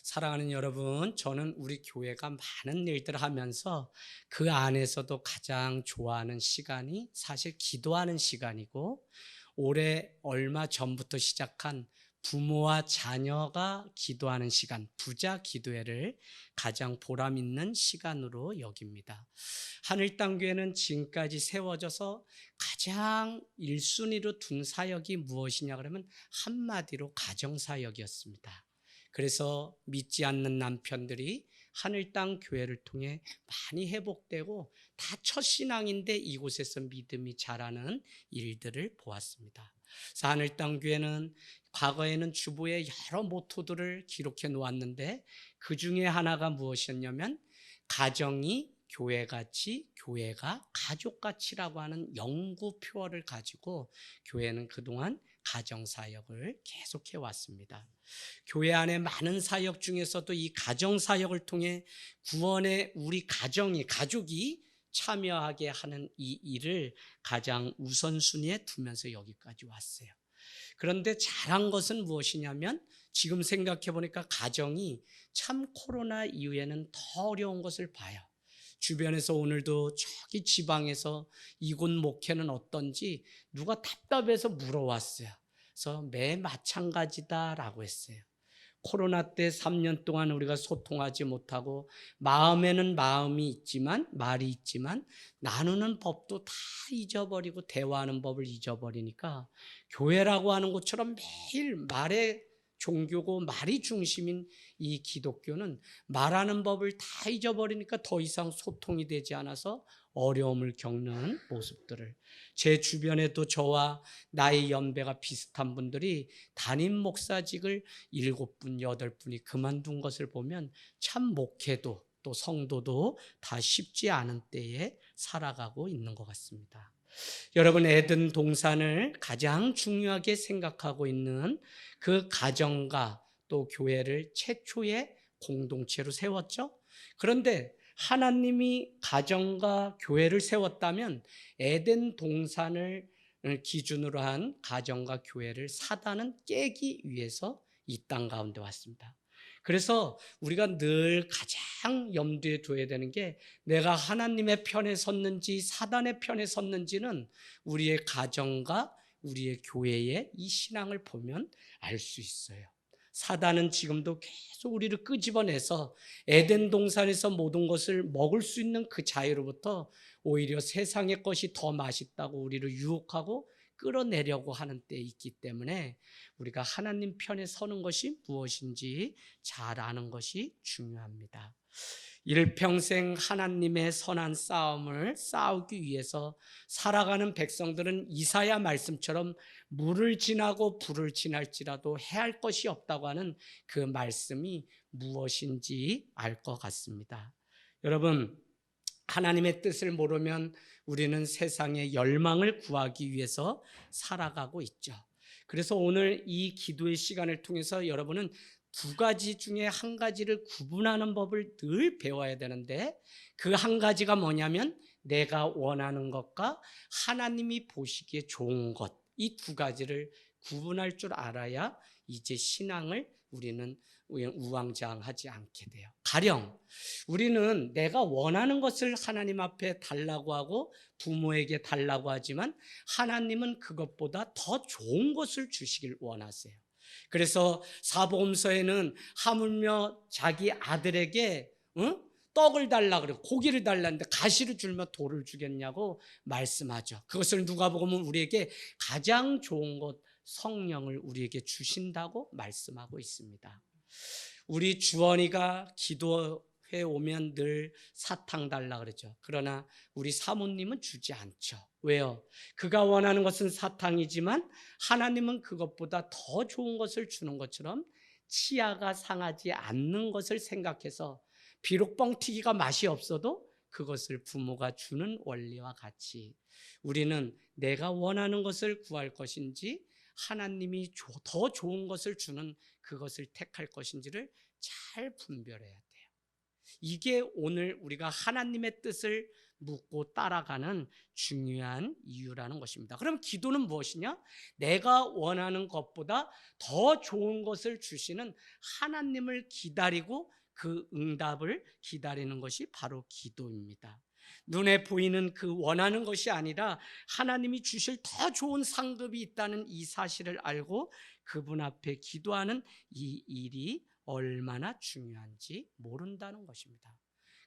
사랑하는 여러분, 저는 우리 교회가 많은 일들을 하면서 그 안에서도 가장 좋아하는 시간이 사실 기도하는 시간이고, 올해 얼마 전부터 시작한 부모와 자녀가 기도하는 시간, 부자 기도회를 가장 보람 있는 시간으로 여깁니다. 하늘땅교회는 지금까지 세워져서 가장 1순위로 둔 사역이 무엇이냐 그러면 한마디로 가정사역이었습니다. 그래서 믿지 않는 남편들이 하늘 땅 교회를 통해 많이 회복되고 다 첫 신앙인데 이곳에서 믿음이 자라는 일들을 보았습니다. 그래서 하늘 땅 교회는 과거에는 주보에 여러 모토들을 기록해 놓았는데 그 중에 하나가 무엇이었냐면 가정이 교회같이 교회가 가족같이라고 하는 영구 표어를 가지고 교회는 그동안 가정사역을 계속해 왔습니다. 교회 안에 많은 사역 중에서도 이 가정사역을 통해 구원에 우리 가족이 참여하게 하는 이 일을 가장 우선순위에 두면서 여기까지 왔어요. 그런데 잘한 것은 무엇이냐면 지금 생각해 보니까 가정이 참 코로나 이후에는 더 어려운 것을 봐요. 주변에서 오늘도 저기 지방에서 이곳 목회는 어떤지 누가 답답해서 물어왔어요. 그래서 매 마찬가지다라고 했어요. 코로나 때 3년 동안 우리가 소통하지 못하고 마음에는 마음이 있지만 말이 있지만 나누는 법도 다 잊어버리고 대화하는 법을 잊어버리니까 교회라고 하는 것처럼 매일 말의 종교고 말이 중심인 이 기독교는 말하는 법을 다 잊어버리니까 더 이상 소통이 되지 않아서 어려움을 겪는 모습들을 제 주변에도 저와 나이 연배가 비슷한 분들이 담임 목사직을 7분, 8분이 그만둔 것을 보면 참 목회도 또 성도도 다 쉽지 않은 때에 살아가고 있는 것 같습니다. 여러분, 에덴 동산을 가장 중요하게 생각하고 있는 그 가정과 또 교회를 최초의 공동체로 세웠죠. 그런데 하나님이 가정과 교회를 세웠다면 에덴 동산을 기준으로 한 가정과 교회를 사단은 깨기 위해서 이 땅 가운데 왔습니다. 그래서 우리가 늘 가장 염두에 둬야 되는 게 내가 하나님의 편에 섰는지 사단의 편에 섰는지는 우리의 가정과 우리의 교회의 이 신앙을 보면 알 수 있어요. 사단은 지금도 계속 우리를 끄집어내서 에덴 동산에서 모든 것을 먹을 수 있는 그 자유로부터 오히려 세상의 것이 더 맛있다고 우리를 유혹하고 끌어내려고 하는 때에 있기 때문에 우리가 하나님 편에 서는 것이 무엇인지 잘 아는 것이 중요합니다. 일평생 하나님의 선한 싸움을 싸우기 위해서 살아가는 백성들은 이사야 말씀처럼 물을 지나고 불을 지날지라도 해할 것이 없다고 하는 그 말씀이 무엇인지 알 것 같습니다. 여러분, 하나님의 뜻을 모르면 우리는 세상의 열망을 구하기 위해서 살아가고 있죠. 그래서 오늘 이 기도의 시간을 통해서 여러분은 두 가지 중에 한 가지를 구분하는 법을 늘 배워야 되는데 그 한 가지가 뭐냐면 내가 원하는 것과 하나님이 보시기에 좋은 것, 이 두 가지를 구분할 줄 알아야 이제 신앙을 우리는 우왕좌왕하지 않게 돼요. 가령 우리는 내가 원하는 것을 하나님 앞에 달라고 하고 부모에게 달라고 하지만 하나님은 그것보다 더 좋은 것을 주시길 원하세요. 그래서 사복음서에는 하물며 자기 아들에게 떡을 달라 그래 고기를 달라는데 가시를 줄며 돌을 주겠냐고 말씀하죠. 그것을 누가복음은 우리에게 가장 좋은 것 성령을 우리에게 주신다고 말씀하고 있습니다. 우리 주원이가 기도해 오면 늘 사탕 달라 그러죠. 그러나 우리 사모님은 주지 않죠. 왜요? 그가 원하는 것은 사탕이지만 하나님은 그것보다 더 좋은 것을 주는 것처럼 치아가 상하지 않는 것을 생각해서 비록 뻥튀기가 맛이 없어도 그것을 부모가 주는 원리와 같이 우리는 내가 원하는 것을 구할 것인지 하나님이 더 좋은 것을 주는 그것을 택할 것인지를 잘 분별해야 돼요. 이게 오늘 우리가 하나님의 뜻을 묻고 따라가는 중요한 이유라는 것입니다. 그럼 기도는 무엇이냐? 내가 원하는 것보다 더 좋은 것을 주시는 하나님을 기다리고 그 응답을 기다리는 것이 바로 기도입니다. 눈에 보이는 그 원하는 것이 아니라 하나님이 주실 더 좋은 상급이 있다는 이 사실을 알고 그분 앞에 기도하는 이 일이 얼마나 중요한지 모른다는 것입니다.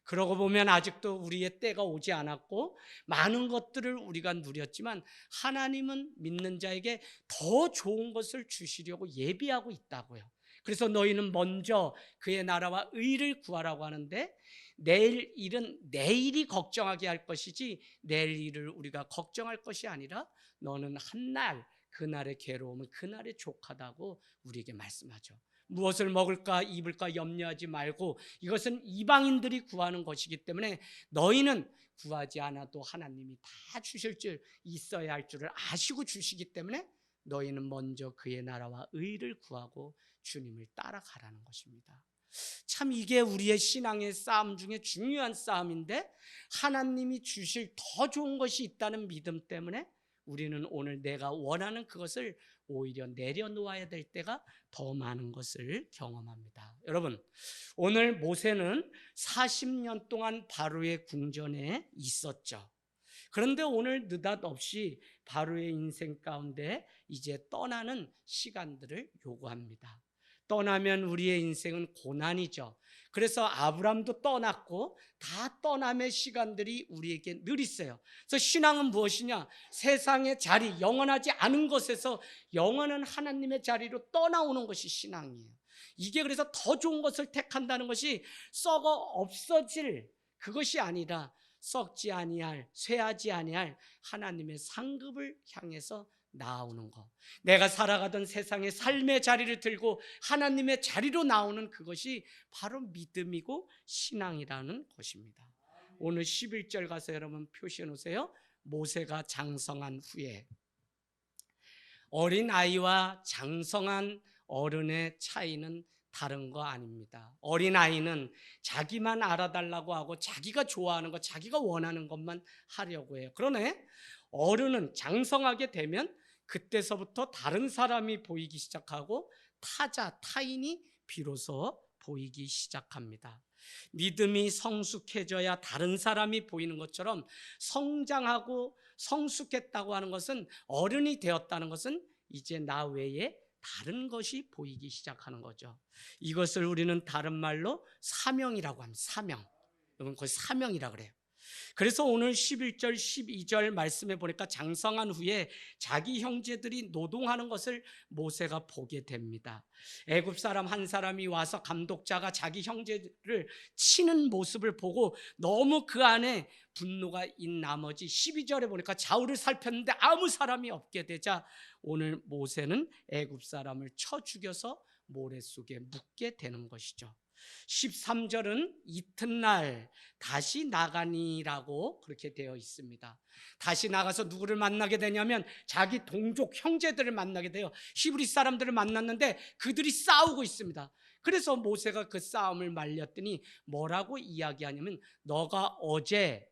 그러고 보면 아직도 우리의 때가 오지 않았고 많은 것들을 우리가 누렸지만 하나님은 믿는 자에게 더 좋은 것을 주시려고 예비하고 있다고요. 그래서 너희는 먼저 그의 나라와 의를 구하라고 하는데, 내일 일은 내일이 걱정하게 할 것이지 내일 일을 우리가 걱정할 것이 아니라 너는 한날 그날의 괴로움은 그날의 족하다고 우리에게 말씀하죠. 무엇을 먹을까 입을까 염려하지 말고, 이것은 이방인들이 구하는 것이기 때문에 너희는 구하지 않아도 하나님이 다 주실 줄, 있어야 할 줄을 아시고 주시기 때문에 너희는 먼저 그의 나라와 의를 구하고 주님을 따라가라는 것입니다. 참 이게 우리의 신앙의 싸움 중에 중요한 싸움인데, 하나님이 주실 더 좋은 것이 있다는 믿음 때문에 우리는 오늘 내가 원하는 그것을 오히려 내려놓아야 될 때가 더 많은 것을 경험합니다. 여러분, 오늘 모세는 40년 동안 바로의 궁전에 있었죠. 그런데 오늘 느닷없이 바로의 인생 가운데 이제 떠나는 시간들을 요구합니다. 떠나면 우리의 인생은 고난이죠. 그래서 아브람도 떠났고 다 떠남의 시간들이 우리에게 늘 있어요. 그래서 신앙은 무엇이냐? 세상의 자리, 영원하지 않은 것에서 영원한 하나님의 자리로 떠나오는 것이 신앙이에요. 이게 그래서 더 좋은 것을 택한다는 것이 썩어 없어질 그것이 아니라 썩지 아니할, 쇠하지 아니할 하나님의 상급을 향해서 나오는 것. 내가 살아가던 세상의 삶의 자리를 들고 하나님의 자리로 나오는 그것이 바로 믿음이고 신앙이라는 것입니다. 오늘 11절 가서 여러분 표시해 놓으세요. 모세가 장성한 후에. 어린아이와 장성한 어른의 차이는 다른 거 아닙니다. 어린아이는 자기만 알아달라고 하고 자기가 좋아하는 것, 자기가 원하는 것만 하려고 해요. 그러네 어른은 장성하게 되면 그때서부터 다른 사람이 보이기 시작하고 타인이 비로소 보이기 시작합니다. 믿음이 성숙해져야 다른 사람이 보이는 것처럼 성장하고 성숙했다고 하는 것은, 어른이 되었다는 것은 이제 나 외에 다른 것이 보이기 시작하는 거죠. 이것을 우리는 다른 말로 사명이라고 합니다. 사명. 여러분 그걸 사명이라고 그래요. 그래서 오늘 11절 12절 말씀에 보니까 장성한 후에 자기 형제들이 노동하는 것을 모세가 보게 됩니다. 애굽 사람 한 사람이 와서 감독자가 자기 형제들을 치는 모습을 보고 너무 그 안에 분노가 인 나머지 12절에 보니까 좌우를 살폈는데 아무 사람이 없게 되자 오늘 모세는 애굽 사람을 쳐 죽여서 모래 속에 묻게 되는 것이죠. 13절은 이튿날 다시 나가니라고 그렇게 되어 있습니다. 다시 나가서 누구를 만나게 되냐면 자기 동족 형제들을 만나게 돼요. 히브리 사람들을 만났는데 그들이 싸우고 있습니다. 그래서 모세가 그 싸움을 말렸더니 뭐라고 이야기하냐면, 너가 어제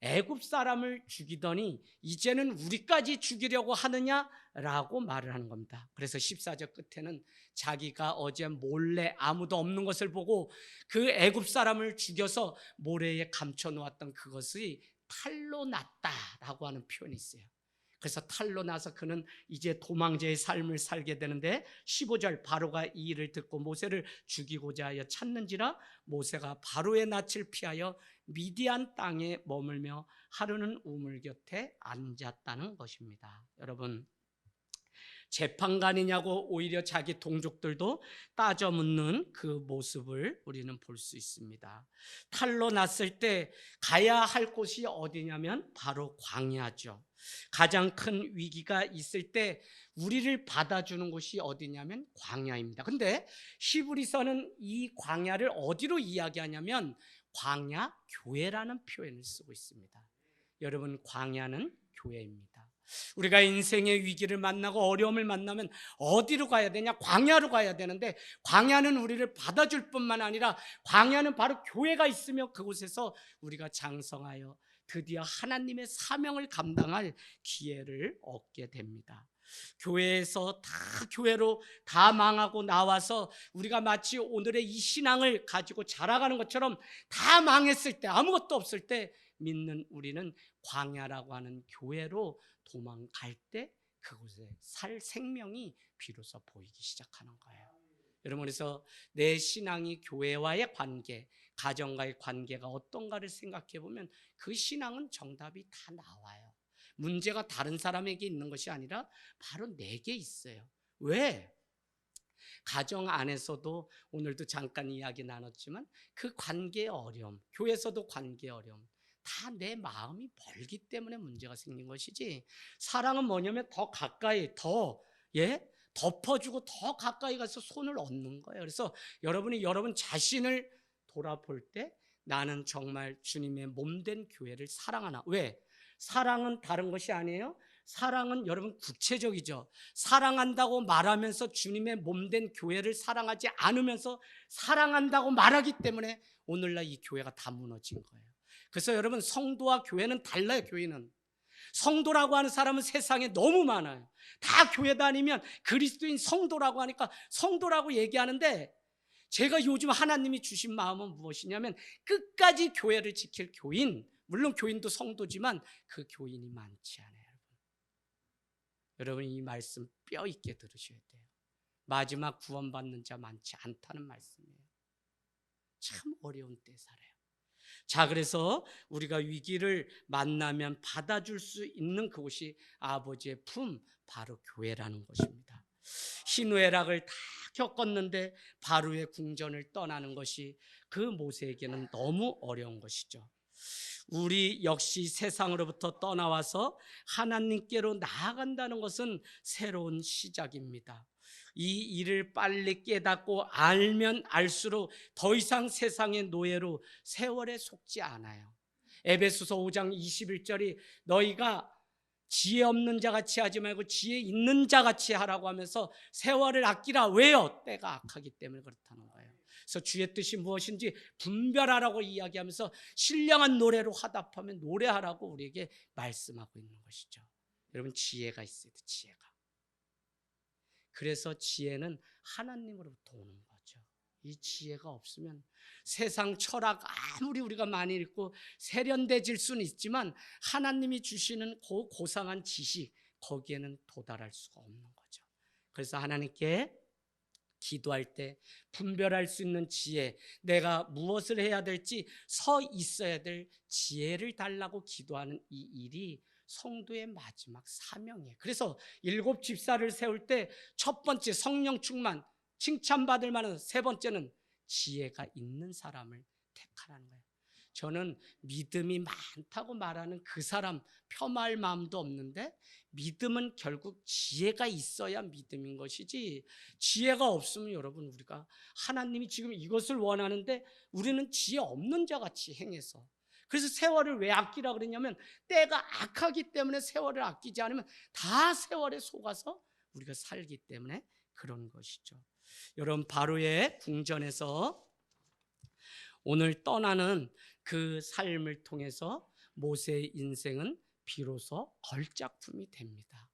애굽 사람을 죽이더니 이제는 우리까지 죽이려고 하느냐라고 말을 하는 겁니다. 그래서 14절 끝에는 자기가 어제 몰래 아무도 없는 것을 보고 그 애굽 사람을 죽여서 모래에 감춰 놓았던 그것이 탈로 났다라고 하는 표현이 있어요. 그래서 탈로 나서 그는 이제 도망자의 삶을 살게 되는데, 15절 바로가 이 일을 듣고 모세를 죽이고자 하여 찾는지라 모세가 바로의 낯을 피하여 미디안 땅에 머물며 하루는 우물 곁에 앉았다는 것입니다. 여러분, 재판관이냐고 오히려 자기 동족들도 따져 묻는 그 모습을 우리는 볼 수 있습니다. 탈로 났을 때 가야 할 곳이 어디냐면 바로 광야죠. 가장 큰 위기가 있을 때 우리를 받아주는 곳이 어디냐면 광야입니다. 근데 히브리서는 이 광야를 어디로 이야기하냐면 광야 교회라는 표현을 쓰고 있습니다. 여러분, 광야는 교회입니다. 우리가 인생의 위기를 만나고 어려움을 만나면 어디로 가야 되냐? 광야로 가야 되는데, 광야는 우리를 받아줄 뿐만 아니라 광야는 바로 교회가 있으며 그곳에서 우리가 장성하여 드디어 하나님의 사명을 감당할 기회를 얻게 됩니다. 교회에서 다 교회로 다 망하고 나와서 우리가 마치 오늘의 이 신앙을 가지고 자라가는 것처럼 다 망했을 때, 아무것도 없을 때 믿는 우리는 광야라고 하는 교회로 도망갈 때 그곳에 살 생명이 비로소 보이기 시작하는 거예요. 여러분, 그래서 내 신앙이 교회와의 관계, 가정과의 관계가 어떤가를 생각해 보면 그 신앙은 정답이 다 나와요. 문제가 다른 사람에게 있는 것이 아니라 바로 내게 있어요. 왜? 가정 안에서도 오늘도 잠깐 이야기 나눴지만 그 관계의 어려움, 교회에서도 관계의 어려움, 다 내 마음이 멀기 때문에 문제가 생긴 것이지, 사랑은 뭐냐면 더 가까이, 덮어주고 더 가까이 가서 손을 얻는 거예요. 그래서 여러분이 여러분 자신을 돌아볼 때 나는 정말 주님의 몸된 교회를 사랑하나? 왜? 사랑은 다른 것이 아니에요. 사랑은 여러분 구체적이죠. 사랑한다고 말하면서 주님의 몸된 교회를 사랑하지 않으면서 사랑한다고 말하기 때문에 오늘날 이 교회가 다 무너진 거예요. 그래서 여러분, 성도와 교회는 달라요. 교회는 성도라고 하는 사람은 세상에 너무 많아요. 다 교회 다니면 그리스도인 성도라고 하니까 성도라고 얘기하는데, 제가 요즘 하나님이 주신 마음은 무엇이냐면 끝까지 교회를 지킬 교인, 물론 교인도 성도지만 그 교인이 많지 않아요. 여러분, 이 말씀 뼈 있게 들으셔야 돼요. 마지막 구원받는 자 많지 않다는 말씀이에요. 참 어려운 때 살아요. 자, 그래서 우리가 위기를 만나면 받아줄 수 있는 그곳이 아버지의 품, 바로 교회라는 것입니다. 희노애락을 다 겪었는데 바로의 궁전을 떠나는 것이 그 모세에게는 너무 어려운 것이죠. 우리 역시 세상으로부터 떠나와서 하나님께로 나아간다는 것은 새로운 시작입니다. 이 일을 빨리 깨닫고 알면 알수록 더 이상 세상의 노예로 세월에 속지 않아요. 에베소서 5장 21절이 너희가 지혜 없는 자같이 하지 말고 지혜 있는 자같이 하라고 하면서 세월을 아끼라. 왜요? 때가 악하기 때문에 그렇다는 거예요. 그래서 주의 뜻이 무엇인지 분별하라고 이야기하면서 신령한 노래로 화답하며 노래하라고 우리에게 말씀하고 있는 것이죠. 여러분, 지혜가 있어야 돼요. 지혜가. 그래서 지혜는 하나님으로부터 오는 거죠. 이 지혜가 없으면 세상 철학 아무리 우리가 많이 읽고 세련돼질 수는 있지만 하나님이 주시는 그 고상한 지식, 거기에는 도달할 수가 없는 거죠. 그래서 하나님께 기도할 때 분별할 수 있는 지혜, 내가 무엇을 해야 될지 서 있어야 될 지혜를 달라고 기도하는 이 일이 성도의 마지막 사명이에요. 그래서 7 집사를 세울 때 첫 번째 성령 충만, 칭찬받을 만한, 세 번째는 지혜가 있는 사람을 택하라는 거예요. 저는 믿음이 많다고 말하는 그 사람 폄하할 마음도 없는데, 믿음은 결국 지혜가 있어야 믿음인 것이지, 지혜가 없으면 여러분, 우리가 하나님이 지금 이것을 원하는데 우리는 지혜 없는 자같이 행해서, 그래서 세월을 왜 아끼라 그랬냐면 때가 악하기 때문에 세월을 아끼지 않으면 다 세월에 속아서 우리가 살기 때문에 그런 것이죠. 여러분, 바로의 궁전에서 오늘 떠나는 그 삶을 통해서 모세의 인생은 비로소 걸작품이 됩니다.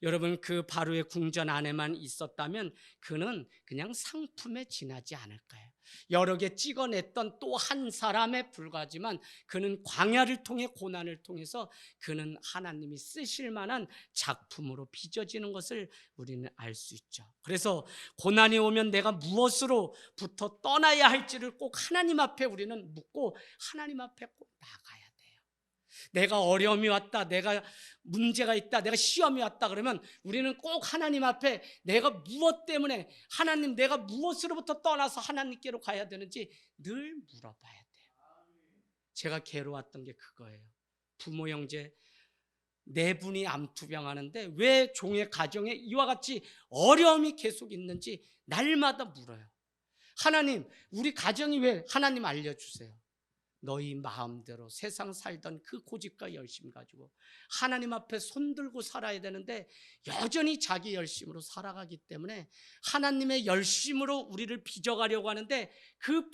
여러분, 그 바로의 궁전 안에만 있었다면 그는 그냥 상품에 지나지 않을까요? 여러 개 찍어냈던 또 한 사람에 불과하지만 그는 광야를 통해, 고난을 통해서 그는 하나님이 쓰실 만한 작품으로 빚어지는 것을 우리는 알 수 있죠. 그래서 고난이 오면 내가 무엇으로부터 떠나야 할지를 꼭 하나님 앞에 우리는 묻고 하나님 앞에 꼭 나가야 돼요. 내가 어려움이 왔다, 내가 문제가 있다, 내가 시험이 왔다 그러면 우리는 꼭 하나님 앞에 내가 무엇 때문에, 하나님 내가 무엇으로부터 떠나서 하나님께로 가야 되는지 늘 물어봐야 돼요. 제가 괴로웠던 게 그거예요. 부모 형제 4분이 암투병하는데 왜 종의 가정에 이와 같이 어려움이 계속 있는지 날마다 물어요. 하나님, 우리 가정이 왜, 하나님 알려주세요. 너희 마음대로 세상 살던 그 고집과 열심 가지고 하나님 앞에 손들고 살아야 되는데 여전히 자기 열심으로 살아가기 때문에 하나님의 열심으로 우리를 빚어가려고 하는데 그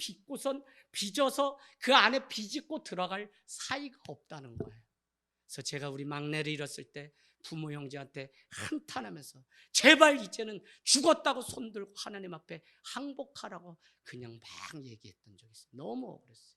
빚어서 그 안에 비집고 들어갈 사이가 없다는 거예요. 그래서 제가 우리 막내를 잃었을 때 부모 형제한테 한탄하면서 제발 이제는 죽었다고 손들고 하나님 앞에 항복하라고 그냥 막 얘기했던 적이 있어요. 너무 억울했어요.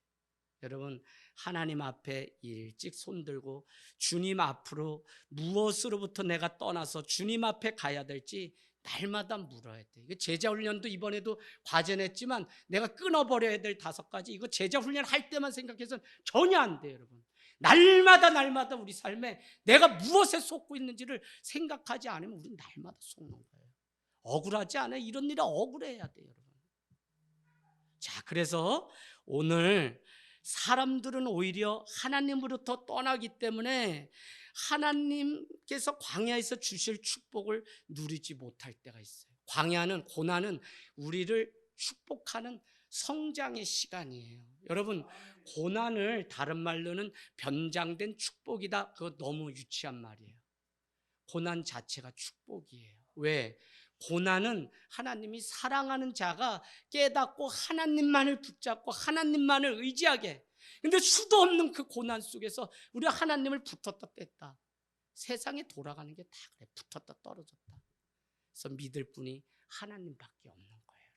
여러분, 하나님 앞에 일찍 손들고 주님 앞으로 무엇으로부터 내가 떠나서 주님 앞에 가야 될지 날마다 물어야 돼. 이거 제자훈련도 이번에도 과제냈지만 내가 끊어버려야 될 5가지, 이거 제자훈련 할 때만 생각해서는 전혀 안 돼요. 여러분, 날마다 우리 삶에 내가 무엇에 속고 있는지를 생각하지 않으면 우리는 날마다 속는 거예요. 억울하지 않아요? 이런 일은 억울해야 돼요, 여러분. 자, 그래서 오늘 사람들은 오히려 하나님으로부터 떠나기 때문에 하나님께서 광야에서 주실 축복을 누리지 못할 때가 있어요. 광야는, 고난은 우리를 축복하는 성장의 시간이에요. 여러분, 고난을 다른 말로는 변장된 축복이다, 그거 너무 유치한 말이에요. 고난 자체가 축복이에요. 왜? 고난은 하나님이 사랑하는 자가 깨닫고 하나님만을 붙잡고 하나님만을 의지하게. 근데 수도 없는 그 고난 속에서 우리가 하나님을 붙었다 뗐다. 세상에 돌아가는 게 다 그래. 붙었다 떨어졌다. 그래서 믿을 분이 하나님밖에 없는 거예요.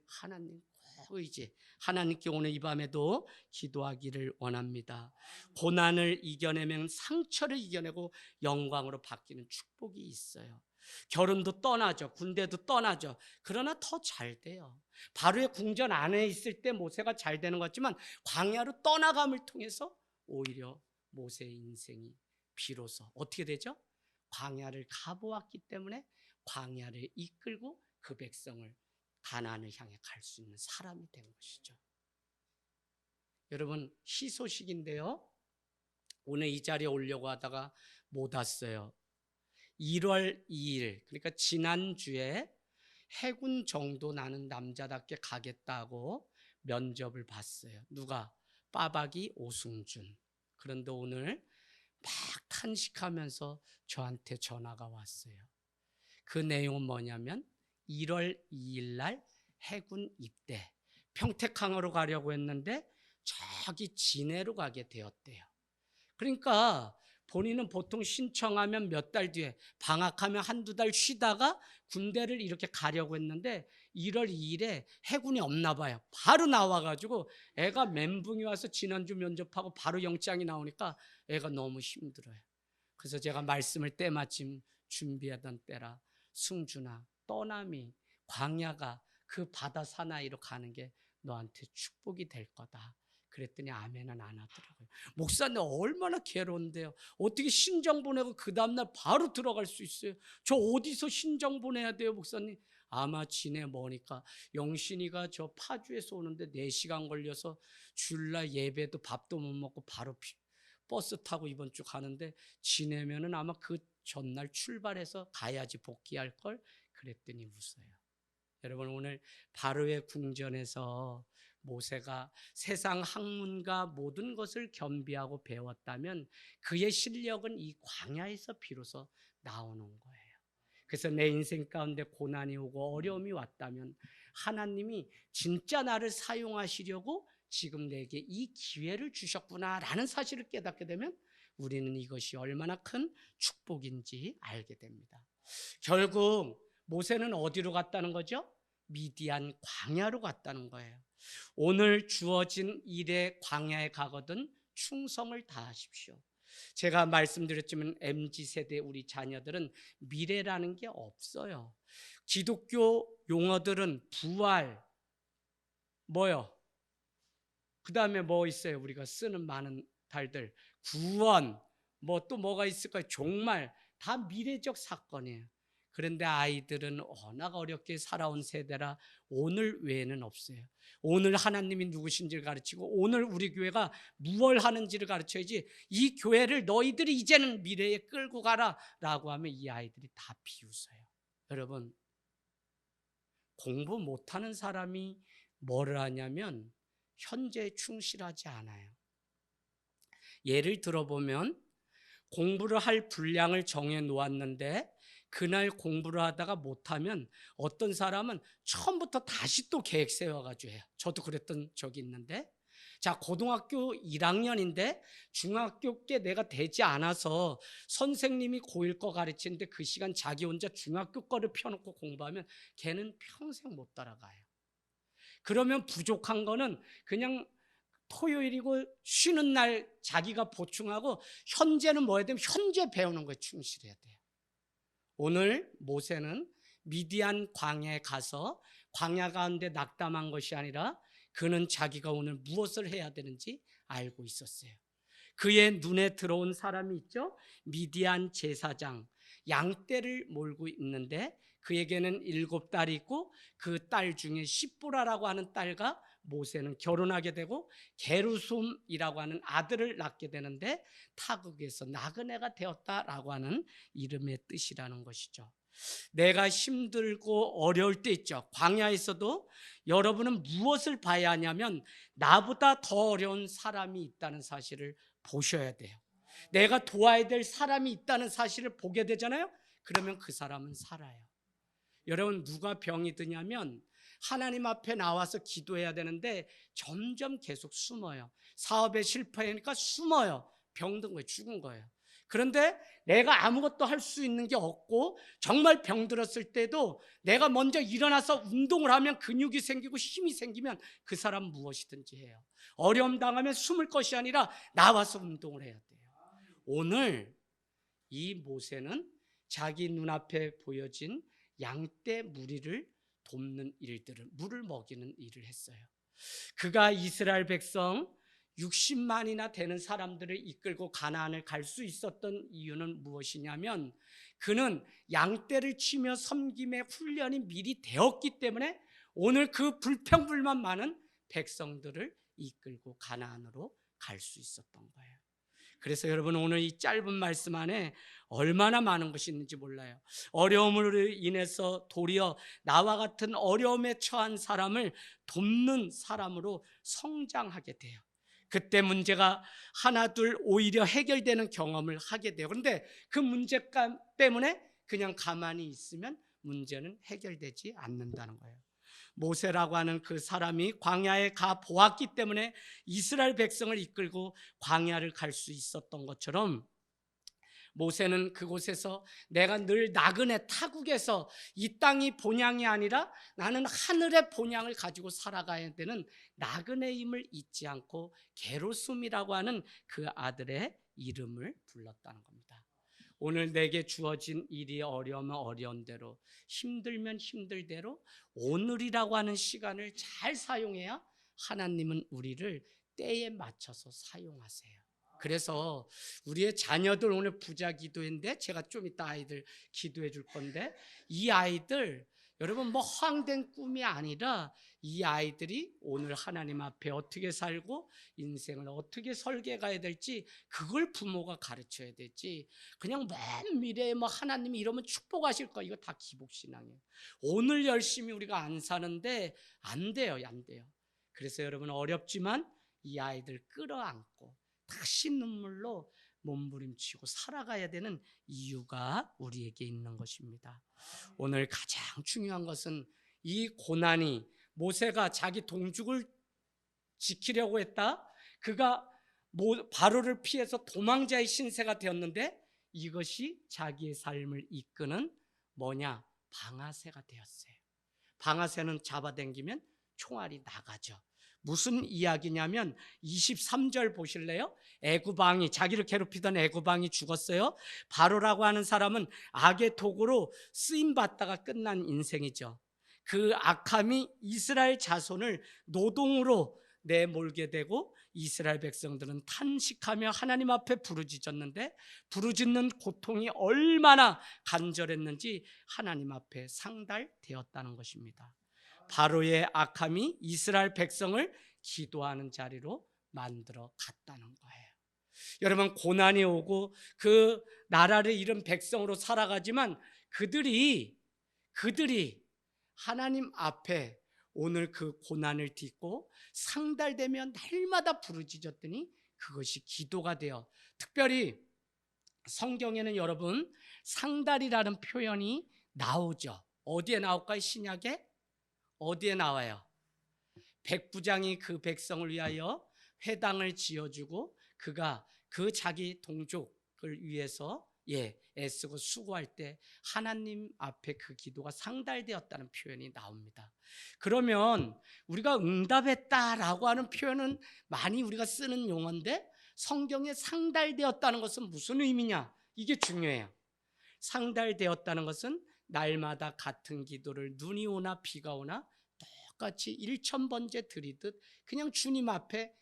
하나님 꼭 의지. 하나님께 오늘 이 밤에도 기도하기를 원합니다. 고난을 이겨내면 상처를 이겨내고 영광으로 바뀌는 축복이 있어요. 결혼도 떠나죠. 군대도 떠나죠. 그러나 더 잘 돼요. 바로의 궁전 안에 있을 때 모세가 잘 되는 것 같지만 광야로 떠나감을 통해서 오히려 모세의 인생이 비로소 어떻게 되죠? 광야를 가보았기 때문에 광야를 이끌고 그 백성을 가나안을 향해 갈 수 있는 사람이 된 것이죠. 여러분, 희소식인데요, 오늘 이 자리에 오려고 하다가 못 왔어요. 1월 2일, 그러니까 지난주에 해군 정도 나는 남자답게 가겠다고 면접을 봤어요. 누가? 빠박이 오승준. 그런데 오늘 막 탄식하면서 저한테 전화가 왔어요. 그 내용은 뭐냐면 1월 2일 날 해군 입대, 평택항으로 가려고 했는데 저기 진해로 가게 되었대요. 그러니까 본인은 보통 신청하면 몇 달 뒤에, 방학하면 1~2달 쉬다가 군대를 이렇게 가려고 했는데 1월 2일에 해군이 없나 봐요. 바로 나와가지고 애가 멘붕이 와서 지난주 면접하고 바로 영장이 나오니까 애가 너무 힘들어요. 그래서 제가 말씀을 때마침 준비하던 때라, 승준아, 떠남이, 광야가 그 바다 사나이로 가는 게 너한테 축복이 될 거다. 그랬더니 아멘은 안 하더라고요. 목사님 얼마나 괴로운데요. 어떻게 신청 보내고 그 다음날 바로 들어갈 수 있어요? 저 어디서 신청 보내야 돼요, 목사님? 아마 지내 머니까 영신이가 저 파주에서 오는데 4시간 걸려서 주일날 예배도 밥도 못 먹고 바로 버스 타고 이번 주 가는데 지내면은 아마 그 전날 출발해서 가야지 복귀할 걸. 그랬더니 웃어요. 여러분, 오늘 바로의 궁전에서 모세가 세상 학문과 모든 것을 겸비하고 배웠다면 그의 실력은 이 광야에서 비로소 나오는 거예요. 그래서 내 인생 가운데 고난이 오고 어려움이 왔다면 하나님이 진짜 나를 사용하시려고 지금 내게 이 기회를 주셨구나라는 사실을 깨닫게 되면 우리는 이것이 얼마나 큰 축복인지 알게 됩니다. 결국 모세는 어디로 갔다는 거죠? 미디안 광야로 갔다는 거예요. 오늘 주어진 일에 광야에 가거든 충성을 다하십시오. 제가 말씀드렸지만 MZ세대 우리 자녀들은 미래라는 게 없어요. 기독교 용어들은 부활, 뭐요? 그 다음에 뭐 있어요? 우리가 쓰는 많은 달들, 구원, 뭐 또 뭐가 있을까요? 종말, 다 미래적 사건이에요. 그런데 아이들은 워낙 어렵게 살아온 세대라 오늘 외에는 없어요. 오늘 하나님이 누구신지를 가르치고 오늘 우리 교회가 무엇을 하는지를 가르쳐야지, 이 교회를 너희들이 이제는 미래에 끌고 가라 라고 하면 이 아이들이 다 비웃어요. 여러분, 공부 못하는 사람이 뭐를 하냐면 현재에 충실하지 않아요. 예를 들어보면 공부를 할 분량을 정해 놓았는데 그날 공부를 하다가 못하면 어떤 사람은 처음부터 다시 또 계획 세워가지고 해요. 저도 그랬던 적이 있는데, 자, 고등학교 1학년인데 중학교 때 내가 되지 않아서 선생님이 고1 거 가르치는데 그 시간 자기 혼자 중학교 거를 펴놓고 공부하면 걔는 평생 못 따라가요. 그러면 부족한 거는 그냥 토요일이고 쉬는 날 자기가 보충하고, 현재는 뭐 해야 되면 현재 배우는 거에 충실해야 돼요. 오늘 모세는 미디안 광야에 가서 광야 가운데 낙담한 것이 아니라 그는 자기가 오늘 무엇을 해야 되는지 알고 있었어요. 그의 눈에 들어온 사람이 있죠. 미디안 제사장, 양떼를 몰고 있는데 그에게는 7딸이 있고 그 딸 중에 시보라라고 하는 딸과 모세는 결혼하게 되고 게르솜이라고 하는 아들을 낳게 되는데 타국에서 나그네가 되었다라고 하는 이름의 뜻이라는 것이죠. 내가 힘들고 어려울 때 있죠. 광야에서도 여러분은 무엇을 봐야 하냐면 나보다 더 어려운 사람이 있다는 사실을 보셔야 돼요. 내가 도와야 될 사람이 있다는 사실을 보게 되잖아요. 그러면 그 사람은 살아요. 여러분, 누가 병이 드냐면 하나님 앞에 나와서 기도해야 되는데 점점 계속 숨어요. 사업에 실패하니까 숨어요. 병든 거예요. 죽은 거예요. 그런데 내가 아무것도 할 수 있는 게 없고 정말 병들었을 때도 내가 먼저 일어나서 운동을 하면 근육이 생기고 힘이 생기면 그 사람은 무엇이든지 해요. 어려움 당하면 숨을 것이 아니라 나와서 운동을 해야 돼요. 오늘 이 모세는 자기 눈앞에 보여진 양떼 무리를 돕는 일들을, 물을 먹이는 일을 했어요. 그가 이스라엘 백성 60만이나 되는 사람들을 이끌고 가나안을 갈 수 있었던 이유는 무엇이냐면 그는 양떼를 치며 섬김의 훈련이 미리 되었기 때문에 오늘 그 불평불만 많은 백성들을 이끌고 가나안으로 갈 수 있었던 거예요. 그래서 여러분, 오늘 이 짧은 말씀 안에 얼마나 많은 것이 있는지 몰라요. 어려움으로 인해서 도리어 나와 같은 어려움에 처한 사람을 돕는 사람으로 성장하게 돼요. 그때 문제가 하나 둘 오히려 해결되는 경험을 하게 돼요. 그런데 그 문제감 때문에 그냥 가만히 있으면 문제는 해결되지 않는다는 거예요. 모세라고 하는 그 사람이 광야에 가 보았기 때문에 이스라엘 백성을 이끌고 광야를 갈 수 있었던 것처럼 모세는 그곳에서 내가 늘 나그네 타국에서 이 땅이 본향이 아니라 나는 하늘의 본향을 가지고 살아가야 되는 나그네임을 잊지 않고 게르솜이라고 하는 그 아들의 이름을 불렀다는 겁니다. 오늘 내게 주어진 일이 어려우면 어려운 대로, 힘들면 힘들 대로 오늘이라고 하는 시간을 잘 사용해야 하나님은 우리를 때에 맞춰서 사용하세요. 그래서 우리의 자녀들 오늘 부자 기도인데 제가 좀 이따 아이들 기도해 줄 건데, 이 아이들 여러분 뭐 허황된 꿈이 아니라 이 아이들이 오늘 하나님 앞에 어떻게 살고 인생을 어떻게 설계 가야 될지 그걸 부모가 가르쳐야 되지, 그냥 맨 미래에 뭐 하나님이 이러면 축복하실 거, 이거 다 기복신앙이에요. 오늘 열심히 우리가 안 사는데 안 돼요. 안 돼요. 그래서 여러분, 어렵지만 이 아이들 끌어안고 다시 눈물로 몸부림치고 살아가야 되는 이유가 우리에게 있는 것입니다. 오늘 가장 중요한 것은 이 고난이, 모세가 자기 동족을 지키려고 했다. 그가 바로를 피해서 도망자의 신세가 되었는데 이것이 자기의 삶을 이끄는 뭐냐? 방아쇠가 되었어요. 방아쇠는 잡아당기면 총알이 나가죠. 무슨 이야기냐면 23절 보실래요? 애구방이, 자기를 괴롭히던 애구방이 죽었어요. 바로라고 하는 사람은 악의 도구로 쓰임받다가 끝난 인생이죠. 그 악함이 이스라엘 자손을 노동으로 내몰게 되고 이스라엘 백성들은 탄식하며 하나님 앞에 부르짖었는데 부르짖는 고통이 얼마나 간절했는지 하나님 앞에 상달되었다는 것입니다. 바로의 악함이 이스라엘 백성을 기도하는 자리로 만들어 갔다는 거예요. 여러분, 고난이 오고 그 나라를 잃은 백성으로 살아가지만 그들이 하나님 앞에 오늘 그 고난을 딛고 상달되며 날마다 부르짖었더니 그것이 기도가 되어, 특별히 성경에는 여러분 상달이라는 표현이 나오죠. 어디에 나올까요? 신약에 어디에 나와요? 백부장이 그 백성을 위하여 회당을 지어주고 그가 그 자기 동족을 위해서 애쓰고 수고할 때 하나님 앞에 그 기도가 상달되었다는 표현이 나옵니다. 그러면 우리가 응답했다라고 하는 표현은 많이 우리가 쓰는 용어인데, 성경에 상달되었다는 것은 무슨 의미냐? 이게 중요해요. 상달되었다는 것은 날마다 같은 기도를 눈이 오나 비가 오나 똑같이 일천번째 드리듯 그냥 주님 앞에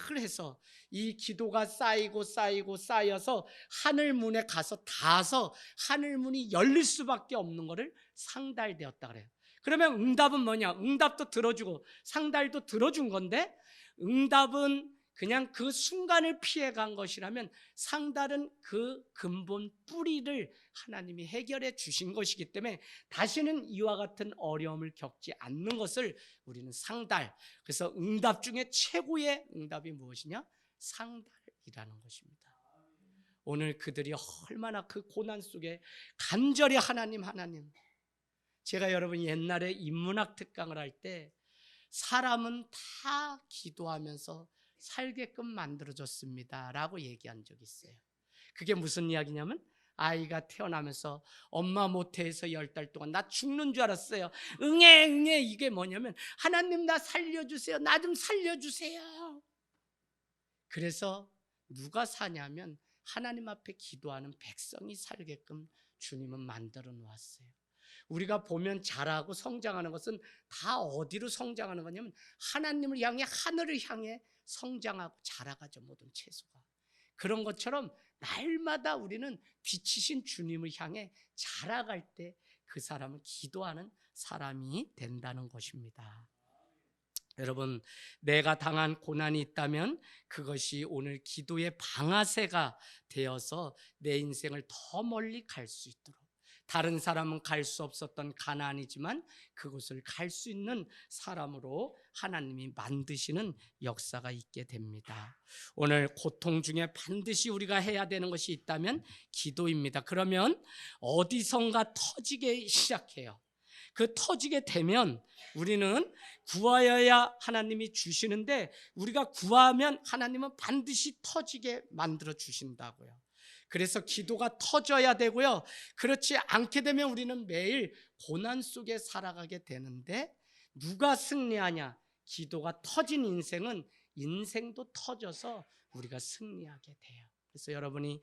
늘 해서 이 기도가 쌓이고 쌓이고 쌓여서 하늘 문에 가서 닿아서 하늘 문이 열릴 수밖에 없는 것을 상달되었다 그래요. 그러면 응답은 뭐냐? 응답도 들어주고 상달도 들어준 건데, 응답은 그냥 그 순간을 피해간 것이라면 상달은 그 근본 뿌리를 하나님이 해결해 주신 것이기 때문에 다시는 이와 같은 어려움을 겪지 않는 것을 우리는 상달. 그래서 응답 중에 최고의 응답이 무엇이냐? 상달이라는 것입니다. 오늘 그들이 얼마나 그 고난 속에 간절히 하나님. 제가 여러분 옛날에 인문학 특강을 할 때 사람은 다 기도하면서 살게끔 만들어졌습니다 라고 얘기한 적이 있어요. 그게 무슨 이야기냐면, 아이가 태어나면서 엄마 모태에서 10달 동안 나 죽는 줄 알았어요. 응애. 이게 뭐냐면, 하나님 나 살려주세요. 나 좀 살려주세요. 그래서 누가 사냐면 하나님 앞에 기도하는 백성이 살게끔 주님은 만들어 놓았어요. 우리가 보면 자라고 성장하는 것은 다 어디로 성장하는 거냐면 하나님을 향해, 하늘을 향해 성장하고 자라가죠. 모든 채소가. 그런 것처럼 날마다 우리는 빛이신 주님을 향해 자라갈 때 그 사람은 기도하는 사람이 된다는 것입니다. 여러분, 내가 당한 고난이 있다면 그것이 오늘 기도의 방아쇠가 되어서 내 인생을 더 멀리 갈 수 있도록, 다른 사람은 갈 수 없었던 가나안이지만 그곳을 갈 수 있는 사람으로 하나님이 만드시는 역사가 있게 됩니다. 오늘 고통 중에 반드시 우리가 해야 되는 것이 있다면 기도입니다. 그러면 어디선가 터지게 시작해요. 그 터지게 되면 우리는 구하여야 하나님이 주시는데, 우리가 구하면 하나님은 반드시 터지게 만들어 주신다고요. 그래서 기도가 터져야 되고요. 그렇지 않게 되면 우리는 매일 고난 속에 살아가게 되는데, 누가 승리하냐? 기도가 터진 인생은 인생도 터져서 우리가 승리하게 돼요. 그래서 여러분이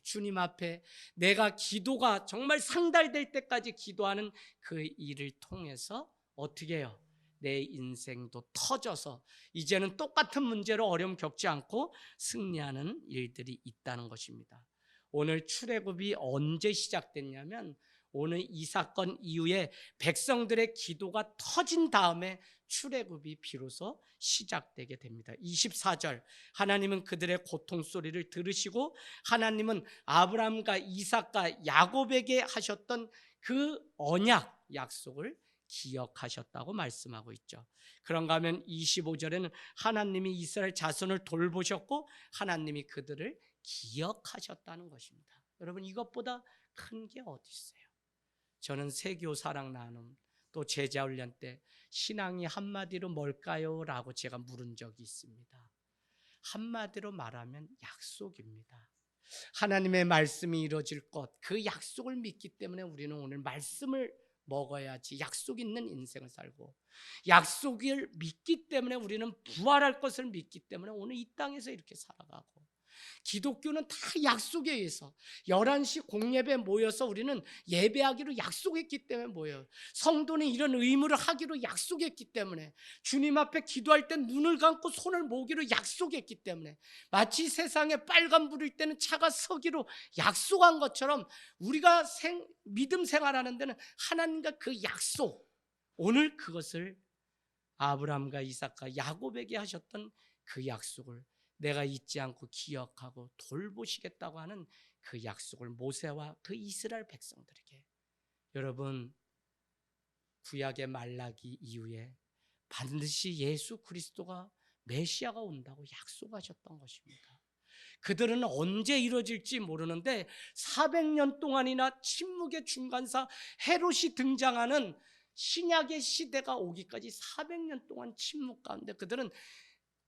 주님 앞에 내가 기도가 정말 상달될 때까지 기도하는 그 일을 통해서 어떻게 해요? 내 인생도 터져서 이제는 똑같은 문제로 어려움 겪지 않고 승리하는 일들이 있다는 것입니다. 오늘 출애굽이 언제 시작됐냐면, 오늘 이 사건 이후에 백성들의 기도가 터진 다음에 출애굽이 비로소 시작되게 됩니다. 24절, 하나님은 그들의 고통 소리를 들으시고 하나님은 아브라함과 이삭과 야곱에게 하셨던 그 언약, 약속을 기억하셨다고 말씀하고 있죠. 그런가 하면 25절에는 하나님이 이스라엘 자손을 돌보셨고 하나님이 그들을 기억하셨다는 것입니다. 여러분, 이것보다 큰 게 어디 있어요? 저는 세교 사랑 나눔 또 제자 훈련 때 신앙이 한마디로 뭘까요? 라고 제가 물은 적이 있습니다. 한마디로 말하면 약속입니다. 하나님의 말씀이 이루어질 것, 그 약속을 믿기 때문에 우리는 오늘 말씀을 먹어야지 약속 있는 인생을 살고, 약속을 믿기 때문에 우리는 부활할 것을 믿기 때문에 오늘 이 땅에서 이렇게 살아가고, 기독교는 다 약속에 의해서 11시 공예배에 모여서 우리는 예배하기로 약속했기 때문에 모여요. 성도는 이런 의무를 하기로 약속했기 때문에, 주님 앞에 기도할 때 눈을 감고 손을 모기로 약속했기 때문에, 마치 세상에 빨간 불일 때는 차가 서기로 약속한 것처럼 우리가 믿음 생활하는 데는 하나님과 그 약속, 오늘 그것을 아브라함과 이삭과 야곱에게 하셨던 그 약속을 내가 잊지 않고 기억하고 돌보시겠다고 하는 그 약속을 모세와 그 이스라엘 백성들에게, 여러분 구약의 말라기 이후에 반드시 예수 그리스도가 메시아가 온다고 약속하셨던 것입니다. 그들은 언제 이루어질지 모르는데 400년 동안이나 침묵의 중간사 헤롯이 등장하는 신약의 시대가 오기까지 400년 동안 침묵 가운데 그들은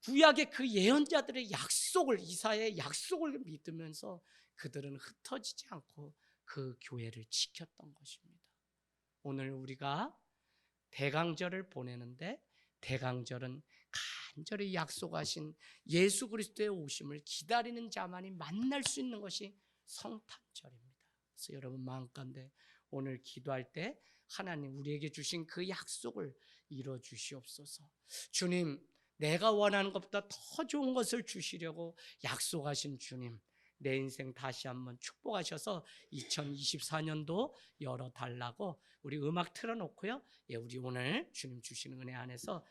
구약의 그 예언자들의 약속을, 이사야의 약속을 믿으면서 그들은 흩어지지 않고 그 교회를 지켰던 것입니다. 오늘 우리가 대강절을 보내는데 대강절은 간절히 약속하신 예수 그리스도의 오심을 기다리는 자만이 만날 수 있는 것이 성탄절입니다. 그래서 여러분 마음가운데 오늘 기도할 때 하나님 우리에게 주신 그 약속을 이뤄 주시옵소서. 주님, 내가 원하는 것보다 더 좋은 것을 주시려고 약속하신 주님, 내 인생 다시 한번 축복하셔서 2024년도 열어달라고 우리 음악 틀어놓고요. 우리 오늘 주님 주시는 은혜 안에서